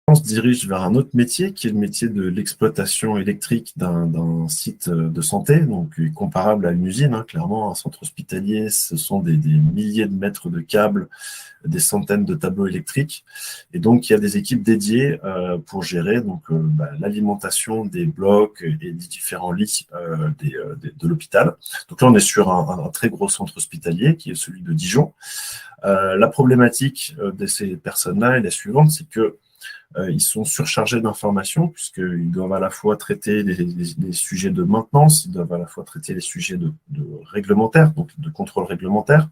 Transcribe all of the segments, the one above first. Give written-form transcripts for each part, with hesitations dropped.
on se dirige vers un autre métier qui est le métier de l'exploitation électrique d'un site de santé, donc comparable à une usine, hein, clairement, un centre hospitalier, ce sont des milliers de mètres de câbles, des centaines de tableaux électriques, et donc il y a des équipes dédiées pour gérer l'alimentation des blocs et des différents lits de l'hôpital. Donc là, on est sur un très gros centre hospitalier qui est celui de Dijon. La problématique de ces personnes-là est la suivante, c'est que ils sont surchargés d'informations puisqu'ils doivent à la fois traiter les sujets de maintenance, ils doivent à la fois traiter les sujets de réglementaires, donc de contrôle réglementaire.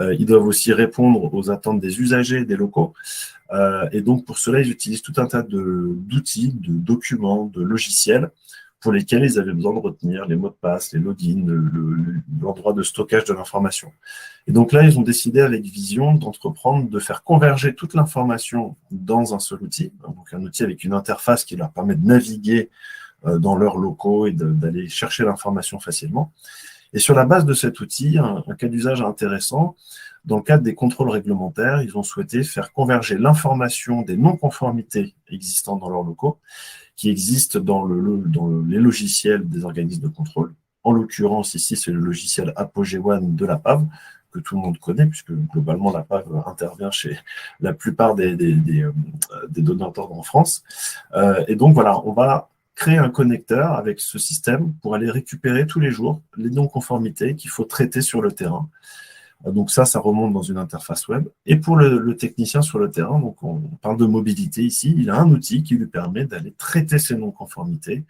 Ils doivent aussi répondre aux attentes des usagers des locaux. Et donc, pour cela, ils utilisent tout un tas d'outils, de documents, de logiciels pour lesquels ils avaient besoin de retenir les mots de passe, les logins, l'endroit de stockage de l'information. Et donc là, ils ont décidé avec Vision d'entreprendre de faire converger toute l'information dans un seul outil, donc un outil avec une interface qui leur permet de naviguer dans leurs locaux et d'aller chercher l'information facilement. Et sur la base de cet outil, un cas d'usage intéressant, dans le cadre des contrôles réglementaires, ils ont souhaité faire converger l'information des non-conformités existantes dans leurs locaux, qui existent dans les logiciels des organismes de contrôle. En l'occurrence, ici, c'est le logiciel Apogee One de la PAV, que tout le monde connaît, puisque globalement, la PAV intervient chez la plupart des donneurs d'ordre en France. Et donc, voilà, on va créer un connecteur avec ce système pour aller récupérer tous les jours les non-conformités qu'il faut traiter sur le terrain. Donc ça remonte dans une interface web. Et pour le technicien sur le terrain, donc on parle de mobilité ici, il a un outil qui lui permet d'aller traiter ces non-conformités,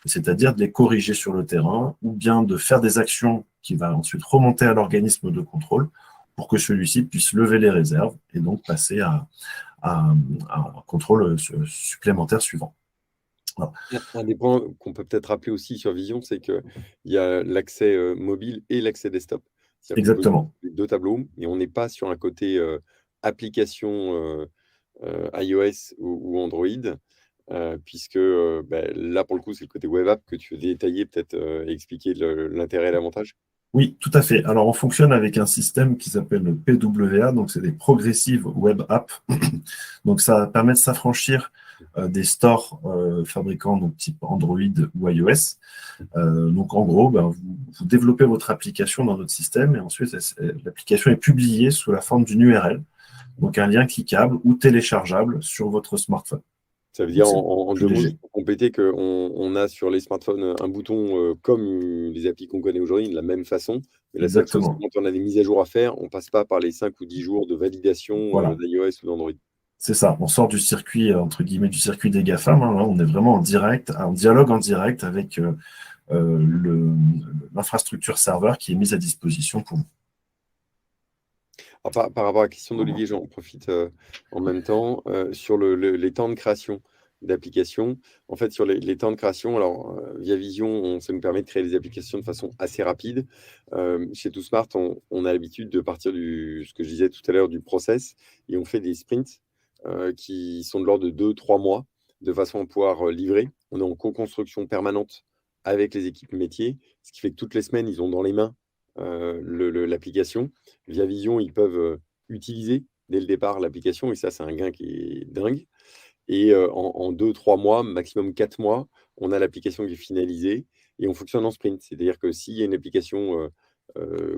c'est-à-dire de les corriger sur le terrain, ou bien de faire des actions qui va ensuite remonter à l'organisme de contrôle pour que celui-ci puisse lever les réserves et donc passer à un contrôle supplémentaire suivant. Voilà. Un des points qu'on peut peut-être rappeler aussi sur Vision, c'est qu'il y a l'accès mobile et l'accès desktop. C'est-à-dire qu'on peut Exactement. utiliser les deux tableaux et on n'est pas sur un côté application iOS ou Android, puisque là, pour le coup, c'est le côté web app que tu veux détailler, peut-être et expliquer l'intérêt et l'avantage. Oui, tout à fait. Alors, on fonctionne avec un système qui s'appelle le PWA, donc c'est des Progressive Web Apps. Donc, ça permet de s'affranchir des stores fabricants donc type Android ou iOS. Donc, en gros, vous développez votre application dans notre système et ensuite, l'application est publiée sous la forme d'une URL, donc un lien cliquable ou téléchargeable sur votre smartphone. Ça veut Donc, dire, c'est en plus deux mots, léger. juste pour compléter, qu'on a sur les smartphones un bouton comme les applis qu'on connaît aujourd'hui, de la même façon. Mais la seule chose, c'est Exactement. quand on a des mises à jour à faire, on ne passe pas par les 5 ou 10 jours de validation Voilà. d'iOS ou d'Android. C'est ça, on sort du circuit, entre guillemets, du circuit des GAFAM, hein, là, on est vraiment en direct, en dialogue en direct avec l'infrastructure serveur qui est mise à disposition pour vous. Alors, par rapport à la question d'Olivier, j'en profite en même temps. Sur les temps de création d'applications, en fait, sur les temps de création, alors via Vision, ça nous permet de créer des applications de façon assez rapide. Chez ToSmart, on a l'habitude de partir ce que je disais tout à l'heure, du process, et on fait des sprints qui sont de l'ordre de 2, 3 mois, de façon à pouvoir livrer. On est en co-construction permanente avec les équipes métiers, ce qui fait que toutes les semaines, ils ont dans les mains l'application. Via Vision, ils peuvent utiliser dès le départ l'application et ça, c'est un gain qui est dingue. Et en 2, 3 mois, maximum 4 mois, on a l'application qui est finalisée et on fonctionne en sprint. C'est-à-dire que s'il y a une application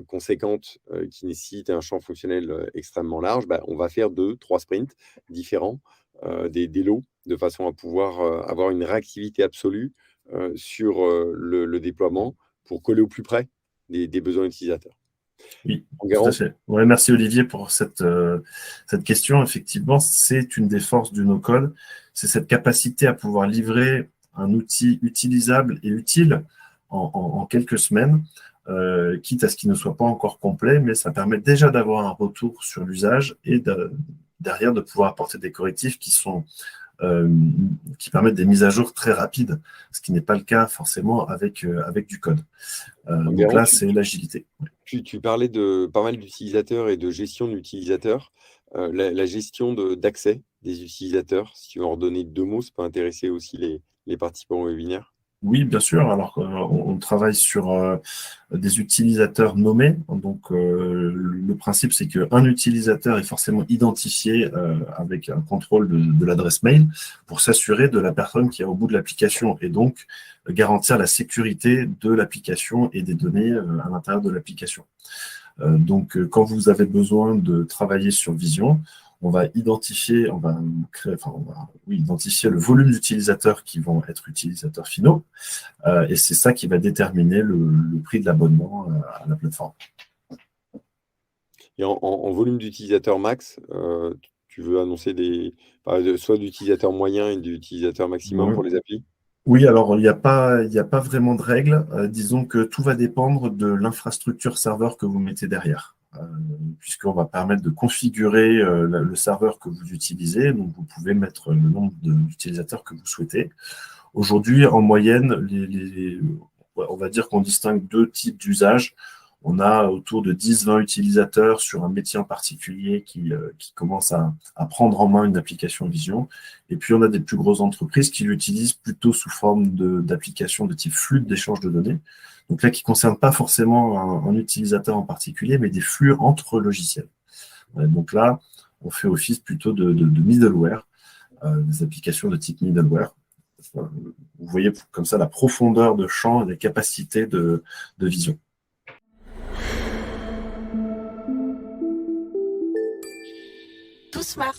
conséquente qui nécessite un champ fonctionnel extrêmement large, on va faire 2, 3 sprints différents, des lots, de façon à pouvoir avoir une réactivité absolue sur le déploiement pour coller au plus près des besoins utilisateurs. Oui, tout à Enguerrand, fait. Ouais, merci Olivier pour cette question. Effectivement, c'est une des forces du no-code, c'est cette capacité à pouvoir livrer un outil utilisable et utile en quelques semaines, quitte à ce qu'il ne soit pas encore complet, mais ça permet déjà d'avoir un retour sur l'usage et derrière de pouvoir apporter des correctifs euh, qui permettent des mises à jour très rapides, ce qui n'est pas le cas forcément avec du code. Donc Enguerrand, là, c'est l'agilité. tu parlais de pas mal d'utilisateurs et de gestion d'utilisateurs. La gestion d'accès des utilisateurs, si tu veux en redonner 2 mots, ça peut intéresser aussi les participants au webinaire. Oui, bien sûr. Alors, on travaille sur des utilisateurs nommés. Donc, le principe, c'est qu'un utilisateur est forcément identifié avec un contrôle de l'adresse mail pour s'assurer de la personne qui est au bout de l'application et donc garantir la sécurité de l'application et des données à l'intérieur de l'application. Donc, quand vous avez besoin de travailler sur Vision, on va identifier, identifier le volume d'utilisateurs qui vont être utilisateurs finaux, et c'est ça qui va déterminer le prix de l'abonnement à la plateforme. Et en volume d'utilisateurs max, tu veux annoncer soit d'utilisateurs moyens et d'utilisateurs maximum pour les applis? Oui, alors il y a pas vraiment de règles. Disons que tout va dépendre de l'infrastructure serveur que vous mettez derrière, puisqu'on va permettre de configurer le serveur que vous utilisez. Donc, vous pouvez mettre le nombre d'utilisateurs que vous souhaitez. Aujourd'hui, en moyenne, on va dire qu'on distingue deux types d'usages. On a autour de 10-20 utilisateurs sur un métier en particulier qui commence à prendre en main une application Vision. Et puis, on a des plus grosses entreprises qui l'utilisent plutôt sous forme d'application de type flux d'échange de données. Donc là, qui ne concerne pas forcément un utilisateur en particulier, mais des flux entre logiciels. Donc là, on fait office plutôt de middleware, des applications de type middleware. Vous voyez comme ça la profondeur de champ et les capacités de Vision. Tout smart.